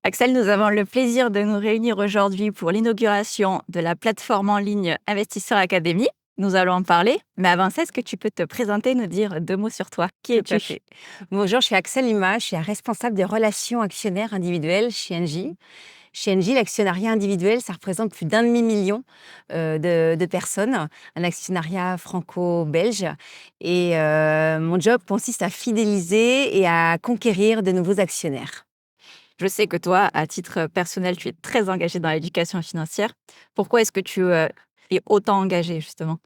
Axel, nous avons le plaisir de nous réunir aujourd'hui pour l'inauguration de la plateforme en ligne Investisseur Academy. Nous allons en parler, mais avant ça, est-ce que tu peux te présenter, nous dire 2 mots sur toi? Qui Tout à es-tu? fait. Bonjour, je suis Axel Lima, je suis la responsable des relations actionnaires individuelles chez Engie. Chez Engie, l'actionnariat individuel, ça représente plus d'un demi-million de personnes, un actionnariat franco-belge. Et mon job consiste à fidéliser et à conquérir de nouveaux actionnaires. Je sais que toi, à titre personnel, tu es très engagé dans l'éducation financière. Pourquoi est-ce que tu es autant engagé, justement?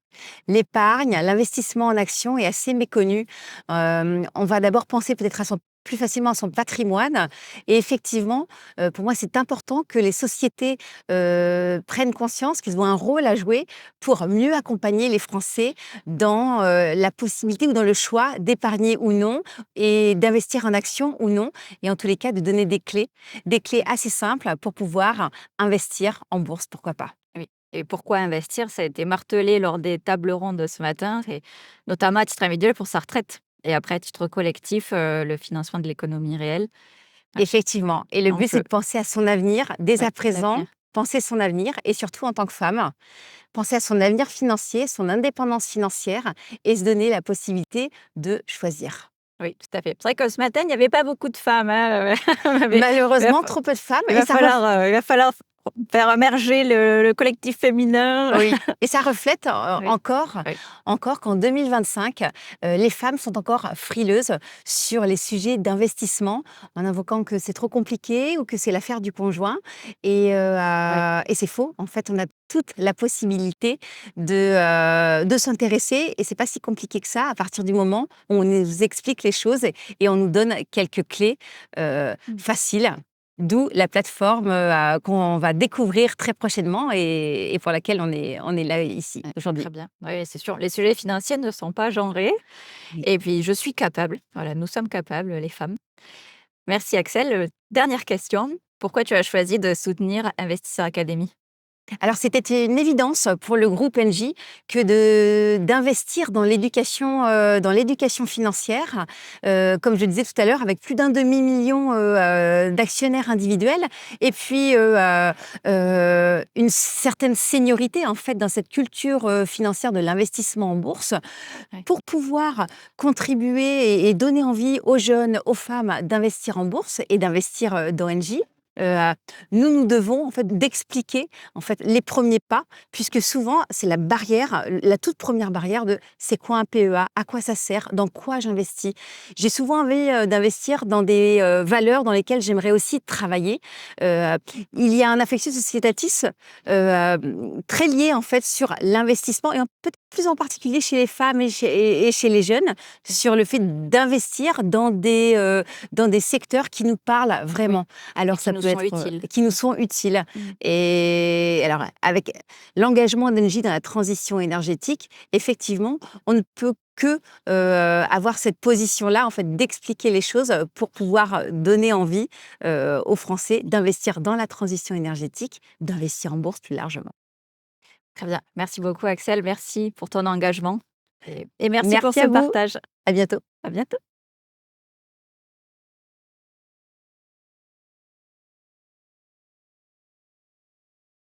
L'épargne, l'investissement en actions est assez méconnu. On va d'abord penser peut-être à son plus facilement à son patrimoine et effectivement, pour moi, c'est important que les sociétés, prennent conscience qu'ils ont un rôle à jouer pour mieux accompagner les Français dans, la possibilité ou dans le choix d'épargner ou non et d'investir en actions ou non et en tous les cas de donner des clés assez simples pour pouvoir investir en bourse, pourquoi pas. Oui. Et pourquoi investir? Ça a été martelé lors des tables rondes ce matin, et notamment à titre individuel pour sa retraite. Et après, à titre collectif, le financement de l'économie réelle. Ouais. Effectivement et le but, Donc, c'est de penser à son avenir dès ouais, à présent, l'avenir. penser son avenir et surtout en tant que femme, penser à son avenir financier, son indépendance financière et se donner la possibilité de choisir. Oui, tout à fait. C'est vrai que ce matin, il n'y avait pas beaucoup de femmes, hein, mais il va Malheureusement, fa trop peu de femmes il et va falloir, faire émerger le collectif féminin. oui et ça reflète, Oui, oui. encore qu'en 2025, les femmes sont encore frileuses sur les sujets d'investissement, en invoquant que c'est trop compliqué ou que c'est l'affaire du conjoint Oui. et c'est faux. En fait, on a toute la possibilité de s'intéresser et c'est pas si compliqué que ça à partir du moment où on nous explique les choses et on nous donne quelques clés, Mmh. faciles. D'où la plateforme, qu'on va découvrir très prochainement et pour laquelle on est là ici Ouais, aujourd'hui. très bien. Oui, c'est sûr. Les sujets financiers ne sont pas genrés, Oui. et puis je suis capable. Voilà, nous sommes capables, les femmes. Merci Axel. Dernière question, pourquoi tu as choisi de soutenir Investisseur Academy? Alors c'était une évidence pour le groupe Engie que d'investir dans l'éducation financière, comme je le disais tout à l'heure, avec plus d'un demi-million, d'actionnaires individuels et puis, une certaine seniorité en fait dans cette culture, financière de l'investissement en bourse. Ouais. Pour pouvoir contribuer et donner envie aux jeunes, aux femmes d'investir en bourse et d'investir, dans Engie, nous devons en fait d'expliquer en fait les premiers pas puisque souvent c'est la barrière, la toute première barrière de: «C'est quoi un PEA? À quoi ça sert? Dans quoi j'investis?» J'ai souvent envie, d'investir dans des, valeurs dans lesquelles j'aimerais aussi travailler. Heu, il y a un affectus societatis, très lié en fait sur l'investissement et peut-être plus en particulier chez les femmes et chez les jeunes, sur le fait d'investir dans des secteurs qui nous parlent Oui, vraiment. et Alors qui ça nous peut sont être, utiles. qui nous sont utiles Mmh. et alors avec l'engagement d'Engie dans la transition énergétique, effectivement, on ne peut que, avoir cette position-là, en fait, d'expliquer les choses, pour pouvoir, donner envie, aux Français d'investir dans la transition énergétique, d'investir en bourse plus largement. Très bien. Merci beaucoup Axel, merci pour ton engagement, et merci pour Merci ce à vous, partage. à bientôt. À bientôt.